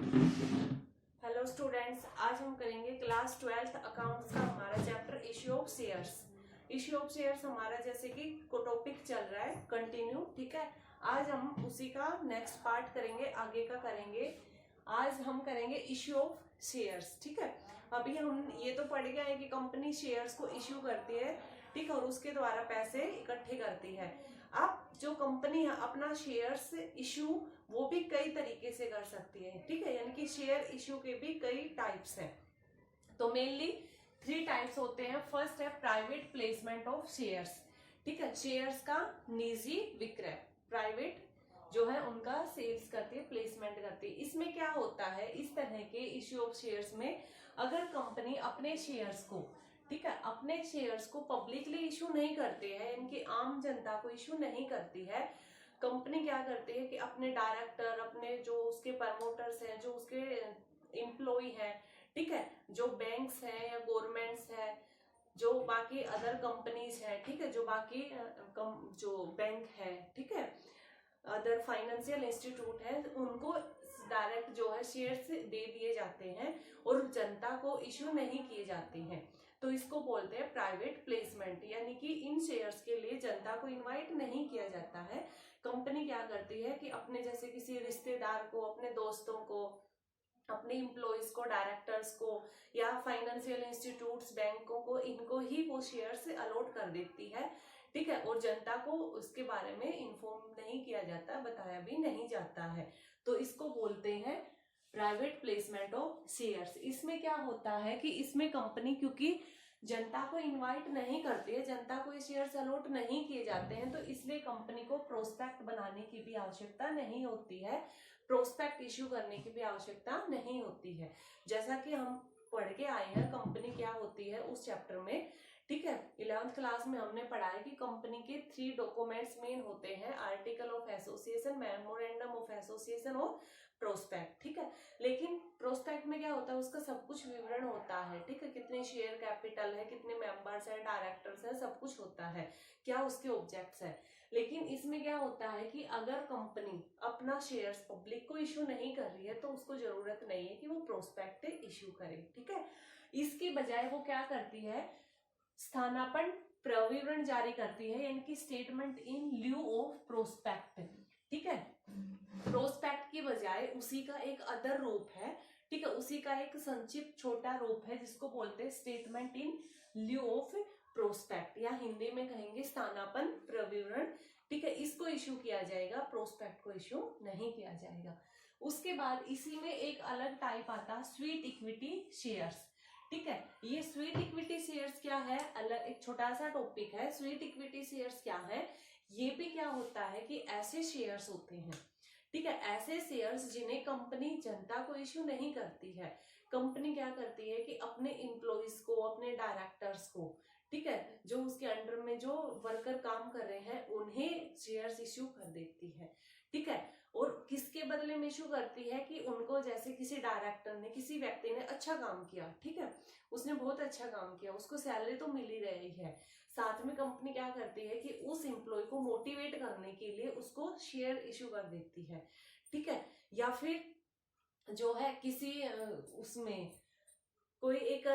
Hello students, आज हम करेंगे क्लास 12th अकाउंट्स का हमारा chapter issue of shares. Issue of shares हमारा जैसे कि टॉपिक चल रहा है कंटिन्यू, ठीक है। आज हम उसी का नेक्स्ट पार्ट करेंगे, आगे का करेंगे। आज हम करेंगे इश्यू ऑफ शेयर्स, ठीक है। अभी हम ये तो पढ़ गए हैं कि कंपनी शेयर्स को इश्यू करती है, ठीक है, और उसके द्वारा पैसे इकट्ठे करती है। अब जो कंपनी है अपना शेयर्स इश्यू वो भी कई तरीके से कर सकती है, ठीक है। यानी कि शेयर इश्यू के भी कई टाइप्स हैं। तो मेनली 3 टाइप्स होते हैं। फर्स्ट है प्राइवेट प्लेसमेंट ऑफ शेयर्स, ठीक है। शेयर्स का निजी विक्रय, प्राइवेट जो है उनका सेल्स करती है, प्लेसमेंट करती है। इसमें क्या होता है, इस तरह के इश्यू ऑफ शेयर्स में अगर कंपनी अपने शेयर्स को, ठीक है, अपने शेयर्स को पब्लिकली इश्यू नहीं करती है, इनकी आम जनता को इश्यू नहीं करती है, कंपनी क्या करती है कि अपने डायरेक्टर, अपने जो उसके प्रमोटर्स हैं, जो उसके एम्प्लॉय हैं, ठीक है, जो बैंक्स हैं या गवर्नमेंट्स है, जो बाकी अदर कंपनीज है, ठीक है, जो बाकी जो बैंक है, ठीक है, अदर फाइनेंशियल इंस्टीट्यूट है, उनको डायरेक्ट जो है शेयर्स दे दिए जाते हैं और जनता को इश्यू नहीं किए जाते हैं। तो इसको बोलते हैं प्राइवेट प्लेसमेंट, यानी कि इन शेयर्स के लिए जनता को इनवाइट नहीं किया जाता है। कंपनी क्या करती है कि अपने जैसे किसी रिश्तेदार को, अपने दोस्तों को, अपने एम्प्लॉयज को, डायरेक्टर्स को या फाइनेंशियल इंस्टीट्यूट्स, बैंकों को, इनको ही वो शेयर्स अलॉट कर देती है, ठीक है, और जनता को उसके बारे में इन्फॉर्म नहीं किया जाता, बताया भी नहीं जाता है। तो इसको बोलते हैं प्राइवेट प्लेसमेंट ऑफ शेयर्स। इसमें क्या होता है कि इसमें कंपनी क्योंकि जनता को इनवाइट नहीं करती है, जनता को ये शेयर्स अलॉट नहीं किए जाते हैं, तो इसलिए कंपनी को प्रोस्पेक्ट बनाने की भी आवश्यकता नहीं होती है, प्रोस्पेक्ट इश्यू करने की भी आवश्यकता नहीं होती है। जैसा कि हम पढ़ के आए हैं कंपनी क्या होती है उस चैप्टर में, ठीक है। 11th क्लास में हमने पढ़ा है कि कंपनी के 3 डॉक्यूमेंट्स मेन होते हैं, article of association, memorandum of association और प्रोस्पेक्ट, ठीक है। लेकिन प्रोस्पेक्ट में क्या होता है, उसका सब कुछ विवरण होता है, ठीक है, कितने शेयर कैपिटल है, कितने मेंबर्स है, डायरेक्टर्स है, सब कुछ होता है, क्या उसके ऑब्जेक्ट्स है। लेकिन इसमें क्या होता है कि अगर कंपनी अपना शेयर्स पब्लिक को इश्यू नहीं कर रही है तो उसको जरूरत नहीं है कि वो प्रोस्पेक्ट इश्यू करे, ठीक है। इसके बजाय वो क्या करती है, स्थानापन्न प्रविवरण जारी करती है, यानी कि statement in lieu of prospect, ठीक है। प्रोस्पेक्ट की बजाय उसी का एक अदर रूप है, ठीक है, उसी का एक संक्षिप्त छोटा रूप है जिसको बोलते हैं statement in lieu of prospect, या हिंदी में कहेंगे स्थानापन्न प्रविवरण, ठीक है। इसको इश्यू किया जाएगा, प्रोस्पेक्ट को इश्यू नहीं किया जाएगा। उसके बाद इसी में एक अलग टाइप आता स्वीट इक्विटी शेयर्स, ठीक है। ये स्वीट इक्विटी शेयर्स क्या है, अलग एक छोटा सा टॉपिक है। स्वीट इक्विटी शेयर्स क्या है, ये भी क्या होता है कि ऐसे शेयर्स होते हैं, ठीक है, ऐसे शेयर्स जिन्हें कंपनी जनता को इश्यू नहीं करती है। कंपनी क्या करती है कि अपने एम्प्लॉइज को, अपने डायरेक्टर्स को, ठीक है, जो उसके अंडर में जो वर्कर काम कर रहे हैं उन्हें शेयर्स इश्यू कर देती है, ठीक है। और किसके बदले में इश्यू करती है कि उनको, जैसे किसी डायरेक्टर ने, किसी व्यक्ति ने अच्छा काम किया, ठीक है, उसने बहुत अच्छा काम किया, उसको सैलरी तो मिल ही रही है, साथ में कंपनी क्या करती है कि उस एम्प्लॉय को मोटिवेट करने के लिए उसको शेयर इश्यू कर देती है, ठीक है। या फिर जो है किसी उसमें कोई एक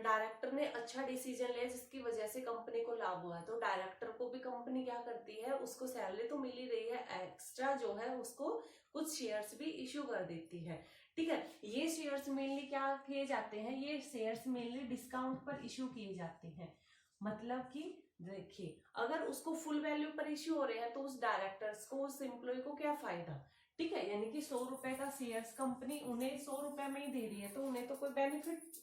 डायरेक्टर ने अच्छा डिसीजन लिया जिसकी वजह से कंपनी को लाभ हुआ, तो डायरेक्टर को भी कंपनी क्या करती है, उसको सैलरी तो मिल ही रही है, एक्स्ट्रा जो है उसको कुछ शेयर्स भी इश्यू कर देती है, ठीक है। ये शेयर्स मेनली क्या किए जाते हैं, ये शेयर्स मेनली डिस्काउंट पर इश्यू किए जाते हैं। मतलब कि देखिए, अगर उसको फुल वैल्यू पर इश्यू हो रहे हैं तो उस डायरेक्टर्स को, उस एम्प्लॉय को क्या फायदा, ठीक है। यानी कि 100 रुपए का शेयर्स कंपनी उन्हें 100 रुपए में ही दे रही है, तो उन्हें तो कोई बेनिफिट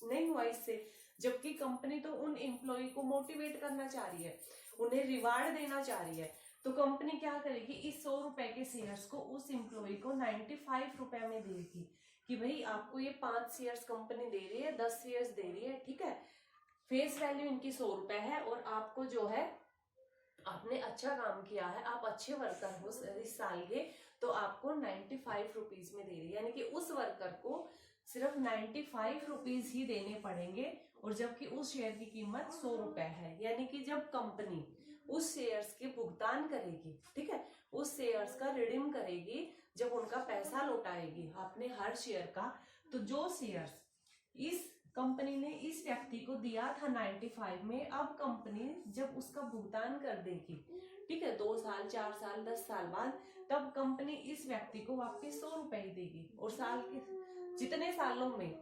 नहीं हुआ इससे, जबकि कंपनी तो उन एम्प्लॉय को मोटिवेट करना चाह रही है, उन्हें रिवार्ड देना चाह रही है। तो कंपनी क्या करेगी, इस 100 रुपए के शेयर्स को उस एम्प्लॉय को 95 रुपए में देगी कि भाई आपको ये 5 शेयर्स कंपनी दे रही है, 10 शेयर्स दे रही है, ठीक है, फेस वैल्यू इनकी 100 रुपए है, और आपको जो है आपने अच्छा काम किया है, आप अच्छे वर्कर हो इस साल के, तो आपको 95 रुपीज में दे रही है, यानी कि उस वर्कर को सिर्फ 95 रुपीज ही देने पड़ेंगे, और जबकि उस शेयर की कीमत 100 रुपए है। यानी कि जब कंपनी उस शेयर्स के भुगतान करेगी, ठीक है, उस शेयर्स का रिडीम करेगी, जब उनका पैसा लौटाएगी, पाएगी आपने हर शेयर का। तो जो शेयर्स इस कंपनी ने इस व्यक्ति को दिया था 95 में, अब कंपनी जब उसका भुगतान कर देगी, ठीक है, 2 साल 4 साल 10 साल बाद, तब कंपनी इस व्यक्ति को वापस 100 रुपए देगी। और साल के जितने सालों में,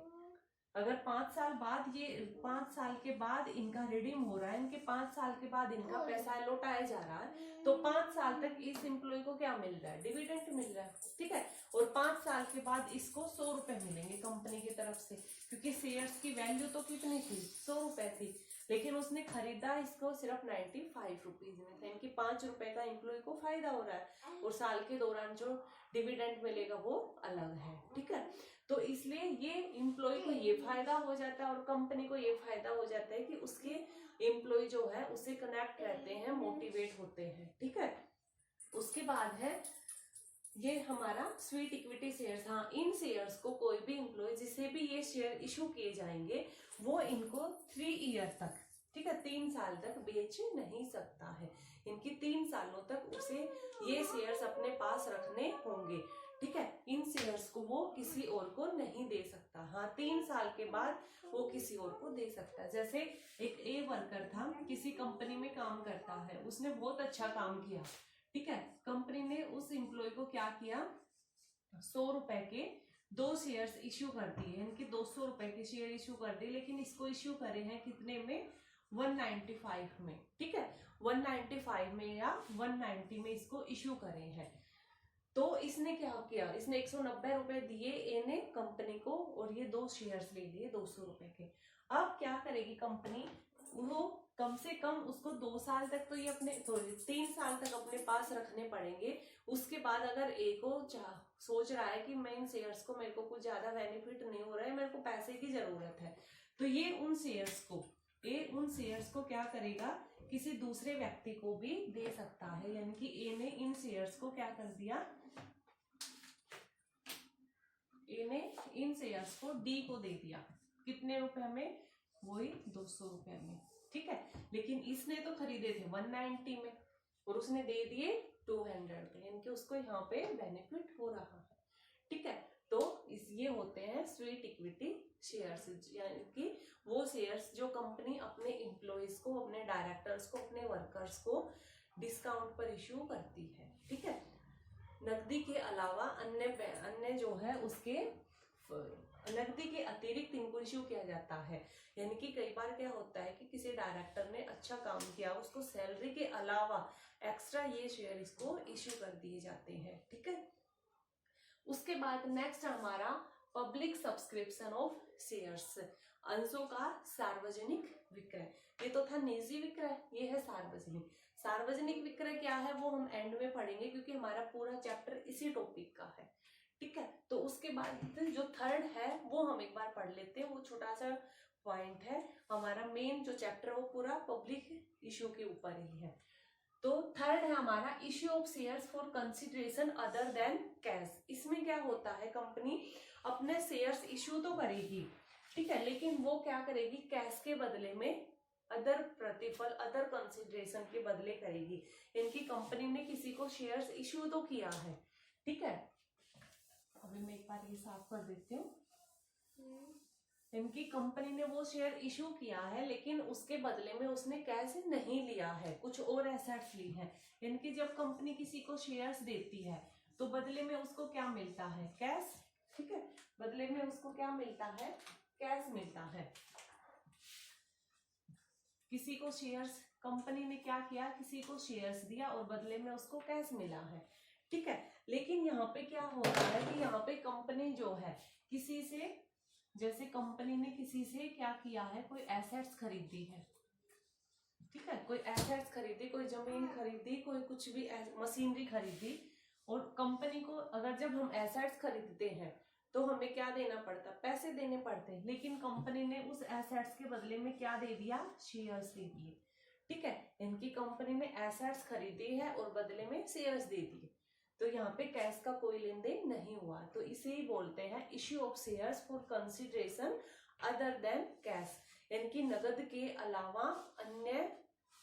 अगर 5 साल बाद, ये 5 साल के बाद इनका रिडीम हो रहा है, इनके 5 साल के बाद इनका पैसा लौटाया जा रहा है, तो 5 साल तक इस एम्प्लॉय को क्या मिल रहा है, डिविडेंड मिल रहा है, ठीक है। और 5 साल के बाद इसको 100 रुपए मिलेंगे कंपनी की तरफ से, क्योंकि शेयर्स की वैल्यू तो कितनी थी, 100 रुपए थी, लेकिन उसने खरीदा इसको सिर्फ 95 रुपीज में, यानी कि 5 रुपए का एम्प्लॉय को फायदा हो रहा है, और साल के दौरान जो डिविडेंड मिलेगा वो अलग है, ठीक है। तो इसलिए ये एम्प्लॉय को ये फायदा हो जाता है और कंपनी को ये फायदा हो जाता है कि उसके एम्प्लॉय जो है उससे कनेक्ट रहते हैं, मोटिवेट होते हैं, ठीक है। उसके बाद है ये हमारा स्वीट इक्विटी शेयर्स। हाँ, इन शेयर्स को कोई भी एम्प्लॉय जिसे भी ये शेयर इशू किए जाएंगे, वो इनको 3 ईयर तक, ठीक है, 3 साल तक बेच नहीं सकता है। इनकी 3 सालों तक उसे ये शेयर्स अपने पास रखने होंगे, ठीक है। इन शेयर्स को वो किसी और को नहीं दे सकता। हाँ, 3 साल के बाद वो किसी और को दे सकता है। जैसे एक ए वर्कर था, किसी कंपनी में काम करता है, उसने बहुत अच्छा काम किया, ठीक है। कंपनी ने उस एम्प्लॉय को क्या किया, 100 रुपए के 2 शेयर्स इश्यू कर दिए, इनके 200 रुपए के शेयर इश्यू कर दिए, लेकिन इसको इश्यू करे हैं कितने में, 195 में, ठीक है, 195 में या 190 में इसको इश्यू करे हैं। तो इसने क्या किया, इसने 190 रुपए दिए ए ने कंपनी को, और ये 2 शेयर्स ले लिए 200 रुपए के। अब क्या करेगी कंपनी, वो कम से कम उसको 2 साल तक तो ये अपने, 3 साल तक अपने पास रखने पड़ेंगे। उसके बाद अगर ए को सोच रहा है कि मैं इन शेयर्स को, मेरे को कुछ ज्यादा बेनिफिट नहीं हो रहा है, मेरे को पैसे की जरूरत है, तो ये उन शेयर्स को क्या करेगा, किसी दूसरे व्यक्ति को भी दे सकता है। यानी कि ए ने इन शेयर्स को क्या कर दिया, ए ने इन शेयर्स को डी को दे दिया, कितने रुपए में, वही 200 रुपए में, ठीक है। लेकिन इसने तो खरीदे थे 190 में और उसने दे दिए 200 पे, यानी कि उसको यहाँ पे बेनिफिट हो रहा है, ठीक है। तो ये होते हैं स्वीट इक्विटी शेयर्स, यानी कि वो शेयर्स जो कंपनी अपने एम्प्लॉइज को, अपने डायरेक्टर्स को, अपने वर्कर्स को डिस्काउंट पर इश्यू करती है, ठीक है। नकदी के अलावा अन्य जो है उसके, नकदी के अतिरिक्त इनको इश्यू किया जाता है। यानी कि कई बार क्या होता है कि किसी डायरेक्टर ने अच्छा काम किया, उसको सैलरी के अलावा एक्स्ट्रा ये शेयर इसको इश्यू कर दिए जाते हैं, ठीक है। उसके बाद नेक्स्ट हमारा पब्लिक सब्सक्रिप्शन ऑफ शेयर्स, अंशों का सार्वजनिक विक्रय। ये तो था निजी विक्रय, ये है सार्वजनिक। सार्वजनिक विक्रय क्या है वो हम एंड में पढ़ेंगे, क्योंकि हमारा पूरा चैप्टर इसी टॉपिक का है, ठीक है। तो उसके बाद जो थर्ड है वो हम एक बार पढ़ लेते हैं, वो छोटा सा पॉइंट है। हमारा मेन जो चैप्टर वो पूरा पब्लिक इश्यू के ऊपर ही है। तो थर्ड है हमारा issue of shares for consideration other than cash. इसमें क्या होता है, कंपनी अपने शेयर्स इश्यू तो करेगी, ठीक है, लेकिन वो क्या करेगी, कैश के बदले में, अदर प्रतिफल, अदर कंसिडरेशन के बदले करेगी। इनकी कंपनी ने किसी को शेयर्स इश्यू तो किया है, ठीक है। अभी मैं एक बार ये साफ कर देती हूँ। इनकी कंपनी ने वो शेयर इशू किया है, लेकिन उसके बदले में उसने कैश नहीं लिया है, कुछ और एसेट्स ली हैं। इनकी जब कंपनी किसी को शेयर्स देती है तो बदले में उसको क्या मिलता है, कैश, ठीक है। बदले में उसको क्या मिलता है, कैश मिलता है। किसी को शेयर्स, कंपनी ने क्या किया, किसी को शेयर्स दिया और बदले में उसको कैश मिला है, ठीक है। लेकिन यहाँ पे क्या होता है कि यहाँ पे कंपनी जो है किसी से, जैसे कंपनी ने किसी से क्या किया है, कोई एसेट्स खरीदी है, ठीक है, कोई एसेट्स खरीदी, कोई जमीन खरीदी, कोई कुछ भी मशीनरी खरीदी। और कंपनी को अगर जब हम एसेट्स खरीदते हैं तो हमें क्या देना पड़ता, पैसे देने पड़ते हैं, लेकिन कंपनी ने उस एसेट्स के बदले में क्या दे दिया, शेयर्स दे दिए, ठीक है। इनकी कंपनी ने एसेट्स खरीदी है और बदले में शेयर्स दे दिए, तो यहाँ पे कैश का कोई लेन देन नहीं हुआ। तो इसे ही बोलते हैं issue of shares for consideration other than cash, यानी कि नगद के अलावा अन्य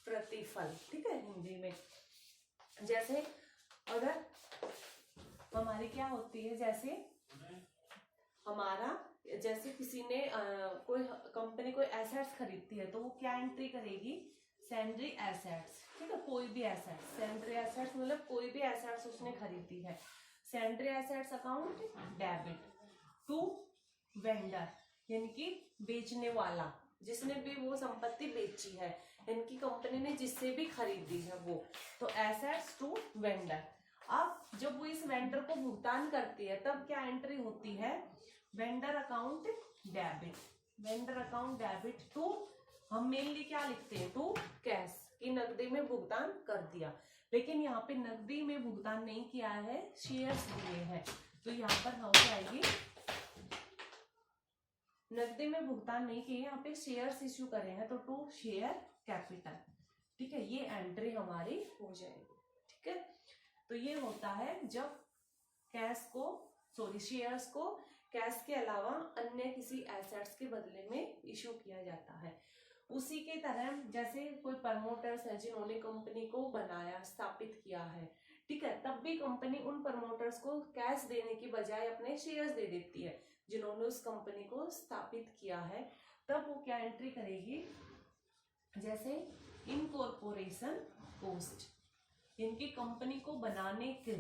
प्रतिफल, ठीक है, हिंदी में। जैसे अगर हमारी क्या होती है, जैसे हमारा जैसे किसी ने कोई कंपनी कोई एसेट्स खरीदती है तो वो क्या एंट्री करेगी, सैंड्री एसेट्स, ठीक है, कोई भी एसेट्स, सैंड्री एसेट्स मतलब कोई भी एसेट्स उसने खरीदी है। Sundry assets account debit to vendor, यानी कि बेचने वाला, जिसने भी वो संपत्ति बेची है, इनकी कंपनी ने जिससे भी खरीदी है वो, तो एसेट्स टू वेंडर। अब जब वो इस वेंडर को भुगतान करती है तब क्या एंट्री होती है, vendor account debit, vendor account debit to, हम मेनली क्या लिखते हैं, टू कैश, कि नकदी में भुगतान कर दिया। लेकिन यहाँ पे नकदी में भुगतान नहीं किया है, शेयर्स दिए हैं, तो यहाँ पर हम क्या आएगी, नकदी में भुगतान नहीं किए, यहाँ पे शेयर्स इश्यू करे हैं, तो टू शेयर कैपिटल, ठीक है, ये एंट्री हमारी हो जाएगी। ठीक है, तो ये होता है जब कैश को शेयर्स को कैश के अलावा अन्य किसी एसेट्स के बदले में इशू किया जाता है। उसी के तरह जैसे कोई प्रमोटर्स है जिन्होंने कंपनी को बनाया, स्थापित किया है, ठीक है, तब भी कंपनी उन प्रमोटर्स को कैश देने की बजाय अपने शेयर्स दे देती है जिन्होंने उस कंपनी को स्थापित किया है। तब वो क्या एंट्री करेगी, जैसे इनकॉर्पोरेशन कॉस्ट, इनकी कंपनी को बनाने के,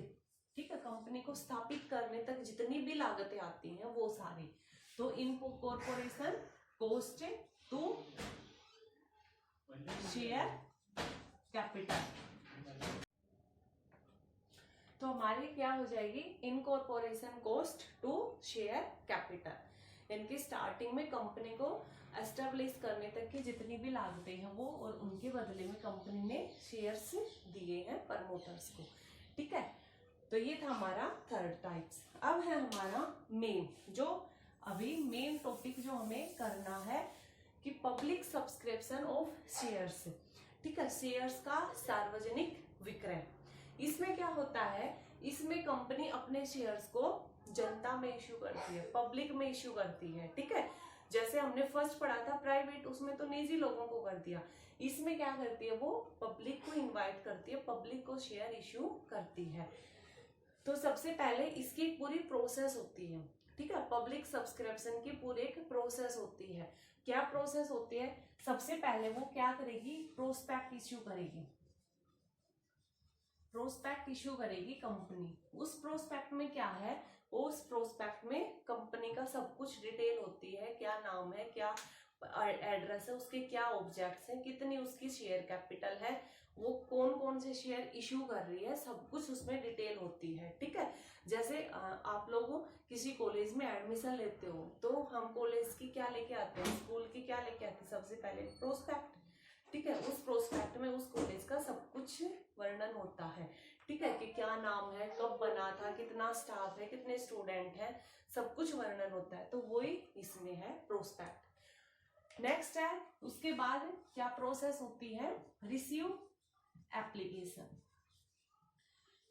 ठीक है, कंपनी को स्थापित करने तक जितनी भी लागतें आती हैं वो सारी, तो incorporation cost to share capital, तो हमारी क्या हो जाएगी, incorporation cost to share capital, इनकी स्टार्टिंग में कंपनी को एस्टेब्लिश करने तक की जितनी भी लागतें हैं वो, और उनके बदले में कंपनी ने शेयर्स दिए हैं प्रमोटर्स को। ठीक है, तो ये था हमारा थर्ड टाइप्स। अब है हमारा मेन, जो अभी मेन टॉपिक जो हमें करना है कि पब्लिक सब्सक्रिप्शन ऑफ शेयर्स, ठीक है, शेयर्स का सार्वजनिक विक्रय। इसमें क्या होता है, इसमें कंपनी अपने शेयर्स को जनता में इश्यू करती है, पब्लिक में इश्यू करती है। ठीक है, जैसे हमने फर्स्ट पढ़ा था प्राइवेट, उसमें तो निजी लोगों को कर दिया, इसमें क्या करती है, वो पब्लिक को इनवाइट करती है, पब्लिक को शेयर इश्यू करती है। तो सबसे पहले इसकी पूरी प्रोसेस होती है, ठीक है, पब्लिक सब्सक्रिप्शन की पूरी एक प्रोसेस होती है। क्या प्रोसेस होती है, सबसे पहले वो क्या करेगी, प्रोस्पेक्ट इश्यू करेगी, प्रोस्पेक्ट इश्यू करेगी कंपनी। उस प्रोस्पेक्ट में क्या है, उस प्रोस्पेक्ट में कंपनी का सब कुछ डिटेल होती है, क्या नाम है, क्या एड्रेस है, उसके क्या ऑब्जेक्ट्स हैं, कितनी उसकी शेयर कैपिटल है, वो कौन कौन से शेयर इश्यू कर रही है, सब कुछ उसमें डिटेल होती है। ठीक है, जैसे आप लोग किसी कॉलेज में एडमिशन लेते हो तो हम कॉलेज की क्या लेके आते हैं, स्कूल की क्या लेके आते हैं, सबसे पहले प्रोस्पेक्ट। ठीक है, उस प्रोस्पेक्ट में उस कॉलेज का सब कुछ वर्णन होता है। ठीक है, कि क्या नाम है, कब बना था, कितना स्टाफ है, कितने स्टूडेंट है, सब कुछ वर्णन होता है, तो वही इसमें है प्रोस्पेक्ट। नेक्स्ट है, उसके बाद क्या प्रोसेस होती है, रिसीव एप्लीकेशन।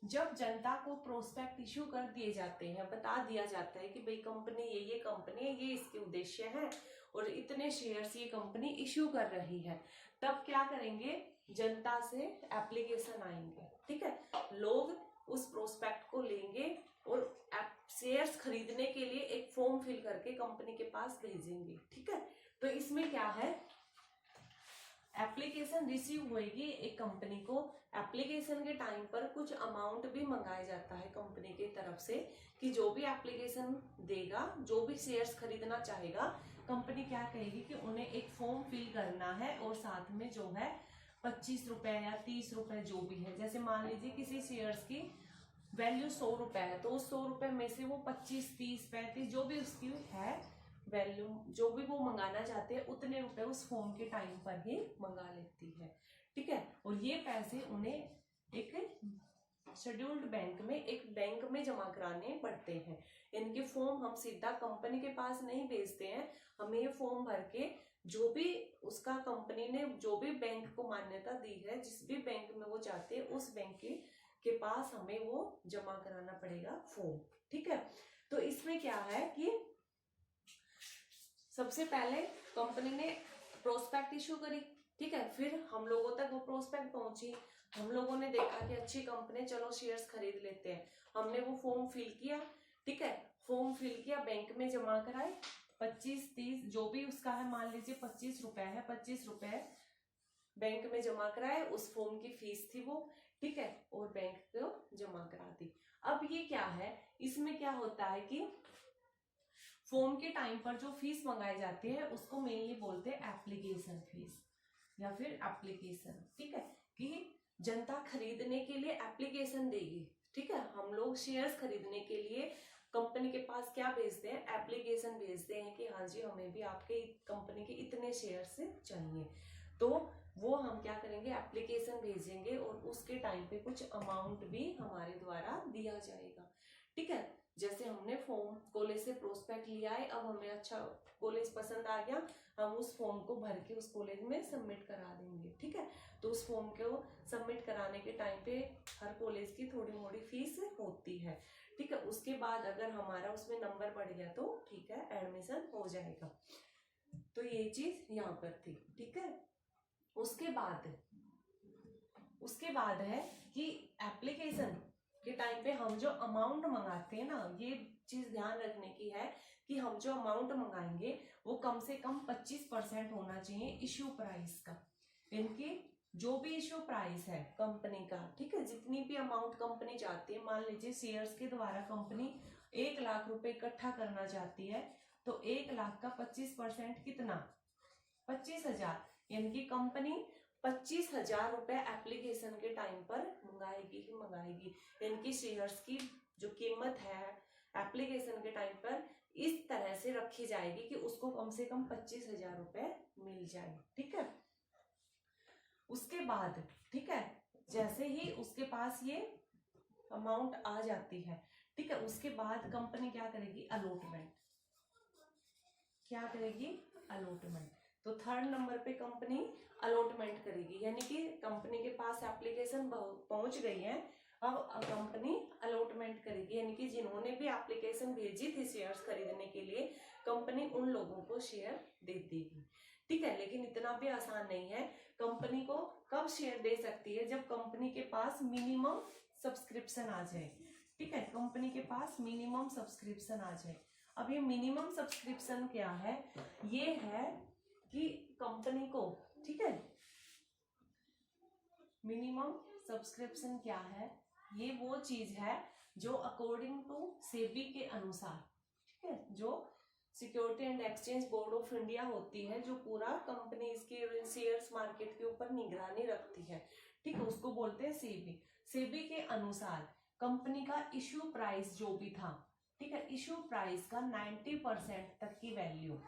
जब जनता को प्रोस्पेक्ट इश्यू कर दिए जाते हैं, बता दिया जाता है कि भाई कंपनी ये कंपनी है, ये इसके उद्देश्य है और इतने शेयर्स ये कंपनी इश्यू कर रही है, तब क्या करेंगे, जनता से एप्लीकेशन आएंगे। ठीक है, लोग उस प्रोस्पेक्ट को लेंगे और शेयर्स खरीदने के लिए एक फॉर्म फिल करके कंपनी के पास भेजेंगे। ठीक है, तो इसमें क्या है, एप्लीकेशन रिसीव होएगी एक कंपनी को, एप्लीकेशन के टाइम पर कुछ अमाउंट भी मंगाया जाता है कंपनी की तरफ से, कि जो भी एप्लीकेशन देगा, जो भी शेयर्स खरीदना चाहेगा, कंपनी क्या कहेगी कि उन्हें एक फॉर्म फिल करना है और साथ में जो है 25 रुपए या 30 रुपए जो भी है, जैसे मान लीजिए किसी शेयर्स की वैल्यू 100 रुपए है, तो उस 100 रुपए में से वो 25, 30, 35 जो भी उसकी है वैल्यू, जो भी वो मंगाना चाहते हैं उतने रुपए उस फॉर्म के टाइम पर ही मंगा लेती है। ठीक है, और ये पैसे उन्हें एक शेड्यूल्ड बैंक में, एक बैंक में जमा कराने पड़ते हैं। इनके फॉर्म हम सीधा कंपनी के पास नहीं भेजते हैं, हमें ये फॉर्म भर के जो भी उसका कंपनी ने जो भी बैंक को मान्यता दी है, जिस भी बैंक में वो चाहते हैं उस बैंक के पास हमें वो जमा कराना पड़ेगा फॉर्म। ठीक है, तो इसमें क्या है कि सबसे पहले कंपनी ने प्रोस्पेक्ट इश्यू करी, ठीक है, फिर हम लोगों तक वो प्रोस्पेक्ट पहुंची, हम लोगों ने देखा कि अच्छी कंपनी, चलो शेयर्स खरीद लेते हैं, हमने वो फॉर्म फिल किया, ठीक है, फॉर्म फिल किया, बैंक में जमा कराए, 25-30 जो भी उसका है, मान लीजिए 25 रुपए है, 25 रुपए बैंक में जमा कराए, उस फॉर्म की फीस थी वो, ठीक है, और बैंक को जमा करा दी। अब ये क्या है, इसमें क्या होता है कि फॉर्म के टाइम पर जो फीस मंगाई जाती है उसको मेनली बोलते हैं एप्लीकेशन फीस या फिर एप्लीकेशन, ठीक है, कि जनता खरीदने के लिए एप्लीकेशन देगी, ठीक है, हम लोग शेयर्स खरीदने के लिए कंपनी के पास क्या भेजते हैं, एप्लीकेशन भेजते हैं कि हाँ जी हमें भी आपके कंपनी के इतने शेयर्स चाहिए, तो वो हम क्या करेंगे, एप्लीकेशन भेजेंगे और उसके टाइम पे कुछ अमाउंट भी हमारे द्वारा दिया जाएगा, ठीक है। जैसे हमने फॉर्म कॉलेज से प्रोस्पेक्ट लिया है, अब हमें अच्छा कॉलेज पसंद आ गया, हम उस फॉर्म को भर के उस कॉलेज में सबमिट करा देंगे, ठीक है, तो उस फॉर्म को सबमिट कराने के टाइम पे हर कॉलेज की थोड़ी मोड़ी फीस होती है, ठीक है, उसके बाद अगर हमारा उसमें नंबर बढ़ गया तो ठीक है एडमिशन हो जाएगा, तो ये चीज यहाँ पर थी, ठीक है। उसके बाद है कि एप्लीकेशन के टाइम पे हम जो अमाउंट मंगाते हैं ना, ये चीज ध्यान रखने की है कि हम जो अमाउंट मंगाएंगे वो कम से कम 25% होना चाहिए इश्यू प्राइस का, इनकी जो भी इश्यू प्राइस है कंपनी का, ठीक है, जितनी भी अमाउंट कंपनी चाहती है, मान लीजिए शेयर्स के द्वारा कंपनी 1 लाख रुपए इकट्ठा करना चाहती है, तो 1 लाख का 25% कितना, 25,000, यानी कि कंपनी 25,000 रुपए एप्लीकेशन के टाइम पर मंगाएगी ही मंगाएगी, यानी कि शेयर्स की जो कीमत है एप्लीकेशन के टाइम पर इस तरह से रखी जाएगी कि उसको कम से कम 25,000 रुपए मिल जाए, ठीक है। उसके बाद, ठीक है, जैसे ही उसके पास ये अमाउंट आ जाती है, ठीक है, उसके बाद कंपनी क्या करेगी, अलॉटमेंट, क्या करेगी, अलॉटमेंट, तो 3rd नंबर पे कंपनी अलॉटमेंट करेगी, यानी कि कंपनी के पास एप्लीकेशन पहुंच गई है, अब कंपनी अलॉटमेंट करेगी, यानी कि जिन्होंने भी एप्लीकेशन भेजी थी शेयर्स खरीदने के लिए, कंपनी उन लोगों को शेयर दे देगी, ठीक है, लेकिन इतना भी आसान नहीं है, कंपनी को कब शेयर दे सकती है, जब कंपनी के पास मिनिमम सब्सक्रिप्शन आ जाए, ठीक है, कंपनी के पास मिनिमम सब्सक्रिप्शन आ जाए। अब ये मिनिमम सब्सक्रिप्शन क्या है, ये है कि कंपनी को, ठीक है, मिनिमम सब्सक्रिप्शन क्या है, ये वो चीज है जो अकॉर्डिंग टू सेबी के अनुसार, ठीक है, जो security and exchange board of India होती है, जो पूरा कंपनी इसके शेयर्स मार्केट के ऊपर निगरानी रखती है, ठीक है, उसको बोलते हैं सेबी। सेबी के अनुसार कंपनी का इश्यू प्राइस जो भी था, ठीक है, इश्यू प्राइस का 90% तक की वैल्यू,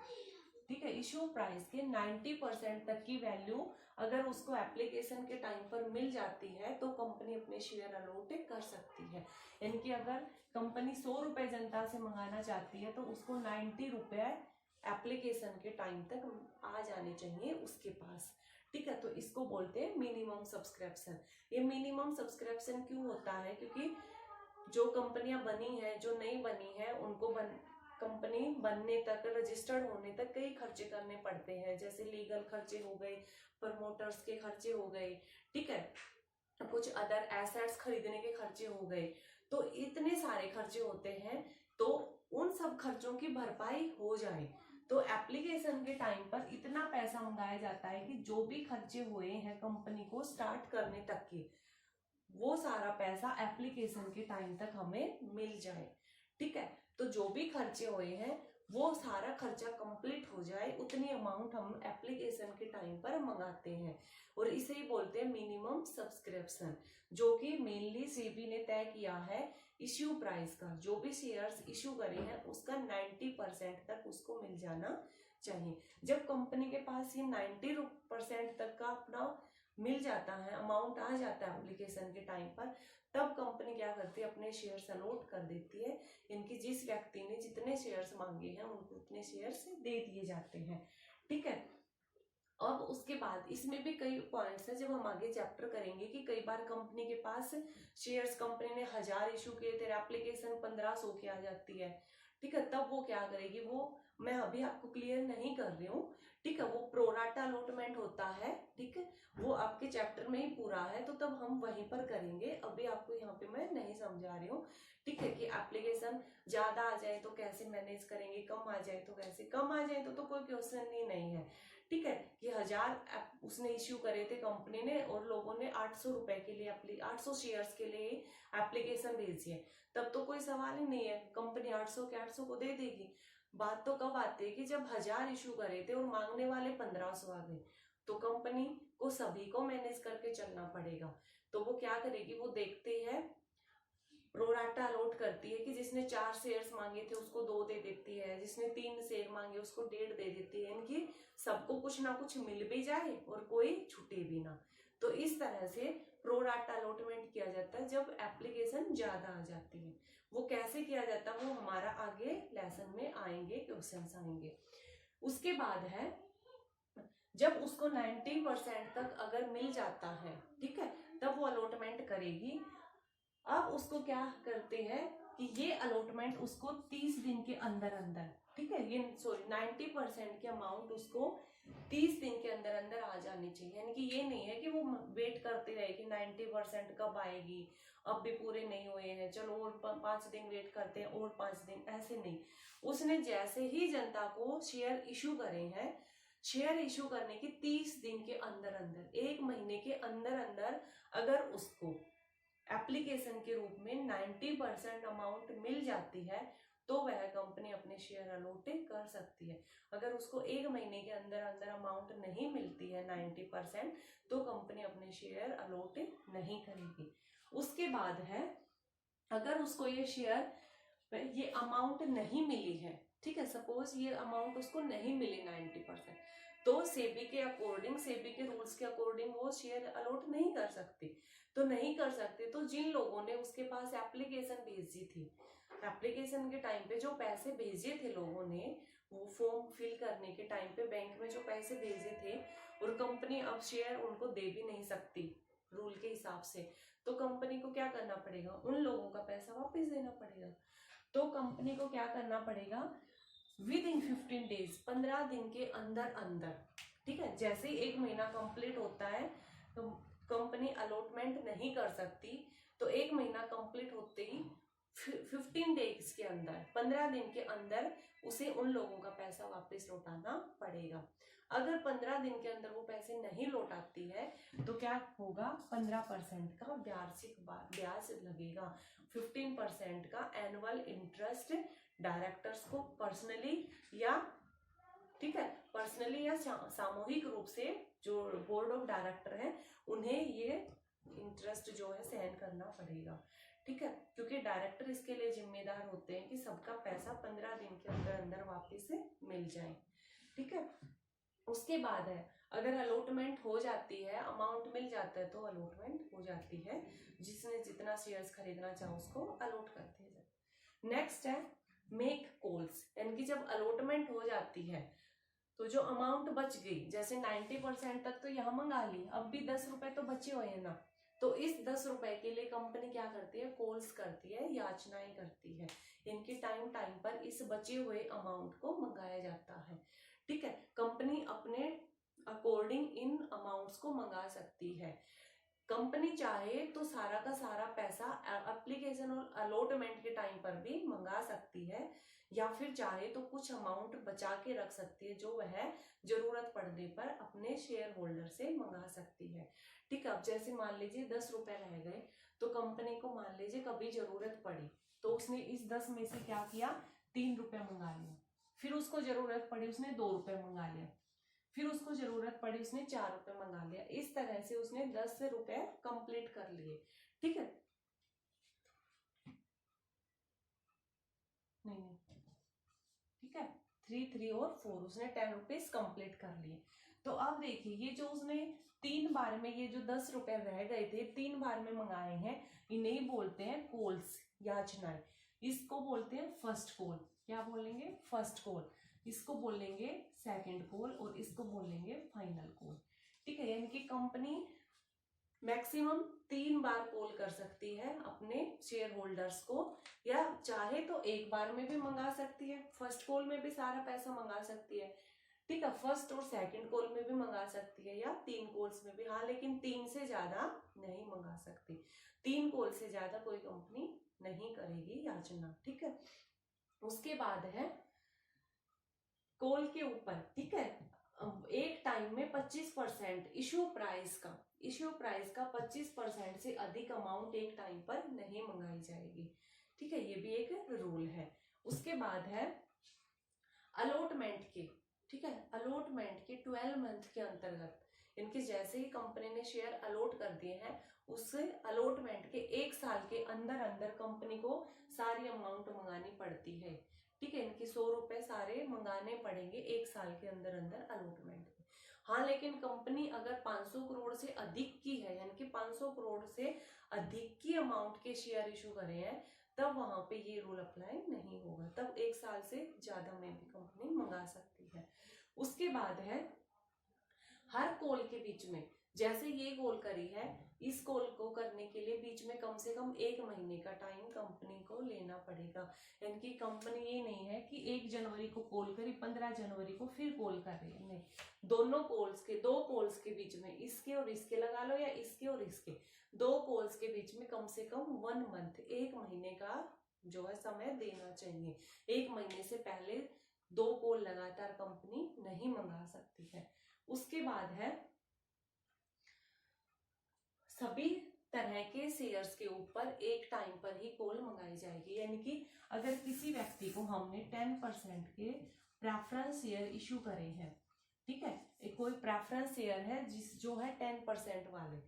ठीक है, इश्यू प्राइस के 90% तक की वैल्यू अगर उसको एप्लीकेशन के टाइम पर मिल जाती है तो कंपनी अपने शेयर अलॉट कर सकती है, यानी कि अगर कंपनी 100 रुपए जनता से मंगाना चाहती है तो उसको 90 रुपए एप्लीकेशन के टाइम तक आ जाने चाहिए उसके पास, ठीक है, तो इसको बोलते हैं मिनिमम सब्सक्रिप्शन। ये मिनिमम सब्सक्रिप्शन क्यों होता है, क्योंकि जो कंपनियां बनी है, जो नहीं बनी है, उनको कंपनी बनने तक, रजिस्टर्ड होने तक कई खर्चे करने पड़ते हैं, जैसे लीगल खर्चे हो गए, प्रमोटर्स के खर्चे हो गए, ठीक है, कुछ अदर एसेट्स खरीदने के खर्चे हो गए, तो इतने सारे खर्चे होते हैं, तो उन सब खर्चों की भरपाई हो जाए तो एप्लीकेशन के टाइम पर इतना पैसा मंगाया जाता है कि जो भी खर्चे हुए हैं कंपनी को स्टार्ट करने तक के, वो सारा पैसा एप्लीकेशन के टाइम तक हमें मिल जाए, ठीक है, तो जो भी खर्चे हुए हैं वो सारा खर्चा कंप्लीट हो जाए, उतनी अमाउंट हम एप्लीकेशन के टाइम पर मंगाते हैं, और इसे ही बोलते हैं मिनिमम सब्सक्रिप्शन, जो कि मेनली सेबी ने तय किया है इश्यू प्राइस का, जो भी शेयर्स इश्यू करे हैं उसका 90% तक उसको मिल जाना चाहिए। जब कंपनी के पास ये 90% तक का अपना मिल जाता है, अमाउंट आ जाता है एप्लीकेशन के टाइम पर, तब कंपनी क्या करती है, अपने शेयर्स अलॉट कर देती है, इनकी जिस व्यक्ति ने जितने शेयर्स मांगे हैं उनको उतने शेयर्स दे दिए जाते हैं, ठीक है। अब उसके बाद इसमें भी कई पॉइंट्स हैं, जब हम आगे चैप्टर करेंगे कि कई बार कंपनी के पास शेयर्स, कंपनी ने 1000 इशू किए थे, एप्लीकेशन 1500 की आ जाती है, ठीक है, तब वो क्या करेगी, वो मैं अभी आपको क्लियर नहीं कर रही हूँ, ठीक है, वो प्रोराटा अलॉटमेंट होता है, ठीक है, वो आपके चैप्टर में ही पूरा है, तो तब हम वहीं पर करेंगे, अभी आपको यहाँ पे मैं नहीं समझा रही हूँ, ठीक है, कि एप्लीकेशन ज्यादा आ जाए तो कैसे मैनेज करेंगे, कम आ जाए तो कैसे, कम आ जाए तो कोई क्वेश्चन ही नहीं है, ठीक है, कि 1000 उसने इश्यू करे थे कंपनी ने और लोगों ने 800 रुपए के लिए 800 शेयर्स के लिए एप्लीकेशन भेजी है, तब तो कोई सवाल ही नहीं है, कंपनी 800 के 800 को दे देगी। बात तो कब आती है कि जब 1000 इशू करे थे और मांगने वाले 1500 आ गए, तो कंपनी को सभी को मैनेज करके चलना पड़ेगा, तो वो क्या करेगी, वो देखती है, प्रोराटा अलॉट करती है कि जिसने 4 शेयर्स मांगे थे उसको 2 दे देती है, जिसने 3 शेयर मांगे उसको 1.5 दे देती है, इनकी सबको कुछ ना कुछ मिल भी जाए और कोई छूटे भी ना, तो इस तरह से प्रोराटा अलॉटमेंट किया जाता है जब एप्लीकेशन ज्यादा आ जाती है। वो कैसे किया जाता है वो हमारा आगे लेसन में आएंगे, क्वेश्चंस आएंगे। उसके बाद है जब उसको 90% तक अगर मिल जाता है, ठीक है, तब वो अलॉटमेंट करेगी। अब उसको क्या करते हैं कि ये अलॉटमेंट उसको 30 दिन के अंदर अंदर, ठीक है, ये सॉरी 90% के अमाउंट उसको 30 दिन के अंदर अंदर आ जानी चाहिए, यानी कि ये नहीं है कि वो वेट करते रहे कि 90% कब आएगी, अब भी पूरे नहीं हुए हैं, चलो और 5 दिन वेट करते हैं, और 5 दिन, ऐसे नहीं। उसने जैसे ही जनता को शेयर इशू करे हैं, शेयर इशू करने के 30 दिन के अंदर अंदर, 1 महीने के अंदर अंदर अगर उसको एप्लीकेशन के रूप में 90% अमाउंट मिल जाती है तो वह कंपनी अपने शेयर अलॉट कर सकती है। अगर उसको 1 महीने के अंदर अंदर अमाउंट नहीं मिलती है 90%, तो कंपनी अपने शेयर अलॉट नहीं करेगी। उसके बाद है अगर उसको ये शेयर ये अमाउंट नहीं मिली है, ठीक है, सपोज ये अमाउंट उसको नहीं मिली 90%, तो सेबी के अकॉर्डिंग, सेबी के रूल्स के अकॉर्डिंग वो शेयर अलॉट नहीं कर सकती, तो नहीं कर सकते, तो जिन लोगों ने उसके पास एप्लीकेशन भेजी थी, एप्लीकेशन के टाइम पे जो पैसे भेजे थे लोगों ने, वो फॉर्म फिल करने के टाइम पे बैंक में जो पैसे भेजे थे, और कंपनी अब शेयर उनको दे भी नहीं सकती रूल के हिसाब से, तो कंपनी को क्या करना पड़ेगा, उन लोगों का पैसा वापस देना पड़ेगा। तो कंपनी को क्या करना पड़ेगा, विद इन 15 डेज, 15 दिन के अंदर अंदर, ठीक है, जैसे ही 1 महीना कंप्लीट होता है तो कंपनी अलॉटमेंट नहीं कर सकती, तो 1 महीना कंप्लीट होते ही 15 डेज के अंदर, 15 दिन के अंदर उसे उन लोगों का पैसा वापस लौटाना पड़ेगा। अगर 15 दिन के अंदर वो पैसे नहीं लौटाती है तो क्या होगा, 15% का ब्याज लगेगा, 15% का एनुअल इंटरेस्ट डायरेक्टर्स को पर्सनली या, ठीक है, पर्सनली या सामूहिक रूप से जो बोर्ड ऑफ डायरेक्टर है उन्हें ये इंटरेस्ट जो है सहन करना पड़ेगा, ठीक है, क्योंकि डायरेक्टर इसके लिए जिम्मेदार होते हैं कि सबका पैसा 15 दिन के अंदर अंदर वापस मिल जाए, ठीक है। उसके बाद है अगर अलॉटमेंट हो जाती है, अमाउंट मिल जाता है तो अलॉटमेंट हो जाती है, जिसने जितना शेयर्स खरीदना चाहे उसको अलॉट कर दिया जाए। नेक्स्ट है मेक कॉल्स, यानी कि जब अलॉटमेंट हो जाती है तो जो अमाउंट बच गई, जैसे 90% तक तो यहाँ मंगा ली, अब भी 10 रुपए तो बचे हुए हैं ना, तो इस 10 रुपए के लिए कंपनी क्या करती है, कॉल्स करती है, याचनाएं करती है, इनके टाइम टाइम पर इस बचे हुए अमाउंट को मंगाया जाता है, ठीक है। कंपनी अपने अकॉर्डिंग इन अमाउंट्स को मंगा सकती है, कंपनी चाहे तो सारा का सारा पैसा एप्लीकेशन और अलॉटमेंट के टाइम पर भी मंगा सकती है, या फिर चाहे तो कुछ अमाउंट बचा के रख सकती है जो वह जरूरत पड़ने पर अपने शेयर होल्डर से मंगा सकती है, ठीक है। अब जैसे मान लीजिए 10 रुपए रह गए, तो कंपनी को मान लीजिए कभी जरूरत पड़ी तो उसने इस 10 में से क्या किया, 3 रुपए मंगा लिया, फिर उसको जरूरत पड़ी उसने 2 रुपए मंगा लिया, फिर उसको जरूरत पड़ी उसने 4 रुपए मंगा लिया, इस तरह से उसने 10 रुपए कंप्लीट कर लिए, ठीक है। नहीं, ठीक है, 3 3 और 4 उसने 10 रुपीज कंप्लीट कर लिए। तो अब देखिए ये जो उसने 3 बार में, ये जो 10 रुपए रह गए थे 3 बार में मंगाए हैं, इन्हें बोलते हैं कॉल्स, याचनाएं, इसको बोलते हैं फर्स्ट कॉल, क्या बोलेंगे, फर्स्ट कॉल, इसको बोलेंगे सेकंड कॉल और इसको बोलेंगे फाइनल कॉल, ठीक है। यानी कि कंपनी मैक्सिमम 3 बार कॉल कर सकती है अपने शेयर होल्डर्स को, या चाहे तो एक बार में भी मंगा सकती है, फर्स्ट कॉल में भी सारा पैसा मंगा सकती है, ठीक है, फर्स्ट और सेकंड कॉल में भी मंगा सकती है, या 3 कॉल्स में भी। हाँ, लेकिन 3 से ज्यादा नहीं मंगा सकती, 3 कॉल से ज्यादा कोई कंपनी नहीं करेगी याचना, ठीक है। उसके बाद है कॉल के ऊपर, ठीक है, एक टाइम में 25% इश्यू प्राइस का 25% से अधिक अमाउंट एक टाइम पर नहीं मंगाई जाएगी, ठीक है, ये भी एक रूल है। उसके बाद है अलॉटमेंट के, ठीक है, अलॉटमेंट के 12 मंथ के अंतर्गत इनके जैसे ही कंपनी ने शेयर अलॉट कर दिए हैं, उससे अलॉटमेंट के 1 साल के अंदर अंदर कंपनी को सारी अमाउंट मंगानी पड़ती है, ठीक है, इनके 100 रुपए सारे मंगाने पड़ेंगे 1 साल के अंदर अंदर अलॉटमेंट के। हाँ, लेकिन कंपनी अगर 500 करोड़ से अधिक की है, यानी कि 500 करोड़ से अधिक की अमाउंट के शेयर इशू करे हैं, तब वहां पे ये रूल अप्लाई नहीं होगा, तब 1 साल से ज्यादा में भी कंपनी मंगा सकती है। उसके बाद है हर कॉल के बीच में, जैसे ये कॉल करी है, इस कॉल को करने के लिए बीच में कम से कम 1 महीने का टाइम कंपनी को लेना पड़ेगा, यानी कि कंपनी ये नहीं है कि 1 जनवरी को कॉल करी, 15 जनवरी को फिर कॉल कर रही है, नहीं, दोनों कॉल्स के 2 कॉल्स के बीच में, इसके और इसके लगा लो, या इसके और इसके 2 कॉल्स के बीच में कम से कम 1 मंथ, 1 महीने का जो है समय देना चाहिए। 1 महीने से पहले 2 कॉल लगातार कंपनी नहीं मंगा सकती है। उसके बाद है सभी तरह के शेयर्स के ऊपर एक टाइम पर ही कॉल मंगाई जाएगी, यानी कि अगर किसी व्यक्ति को हमने 10% के प्रेफरेंस शेयर इशू करे हैं, ठीक है, एक कोई प्रेफरेंस शेयर है जो है 10% वाले,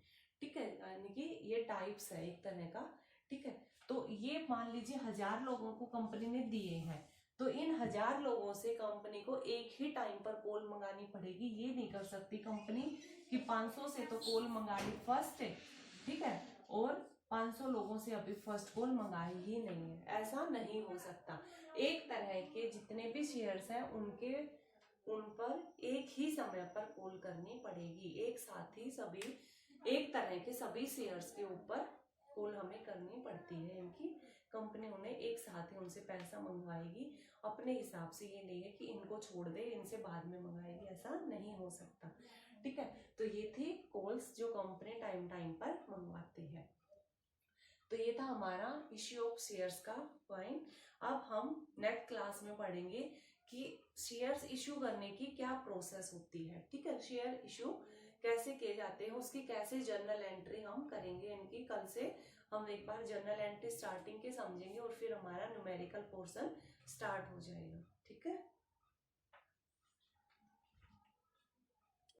ठीक है, यानी कि ये टाइप्स है एक तरह का, ठीक है, तो ये मान लीजिए 1000 लोगों को कंपनी ने दिए हैं, तो इन 1000 लोगों से कंपनी को एक ही टाइम पर कॉल मंगानी पड़ेगी, ये नहीं कर सकती कंपनी कि 500 से तो कॉल मंगा ली फर्स्ट, ठीक है, और 500 लोगों से अभी फर्स्ट कॉल मंगाई ही नहीं है, ऐसा नहीं हो सकता। एक तरह के जितने भी शेयर्स हैं उन पर एक ही समय पर कॉल करनी पड़ेगी, एक साथ ही सभी एक तरह के सभी शेयर्स के ऊपर कॉल हमें करनी पड़ती है, इनकी कंपनी उन्हें एक साथ ही उनसे पैसा मंगवाएगी अपने हिसाब से, ये नहीं है कि इनको छोड़ दे इनसे बाद में मंगाएगी, ऐसा नहीं हो सकता, ठीक है। तो ये थी कॉल्स जो कंपनी टाइम टाइम पर मंगवाती है। तो ये था हमारा इश्यू ऑफ शेयर्स का पॉइंट। अब हम नेक्स्ट क्लास में पढ़ेंगे कि शेयर्स इशू करने की क्या प्रोसेस होती है, ठीक है, शेयर इशू कैसे किए जाते हैं, उसकी कैसे जर्नल एंट्री हम करेंगे, इनकी कल से हम एक बार जर्नल एंट्री स्टार्टिंग के समझेंगे और फिर हमारा न्यूमेरिकल पोर्शन स्टार्ट हो जाएगा, ठीक है।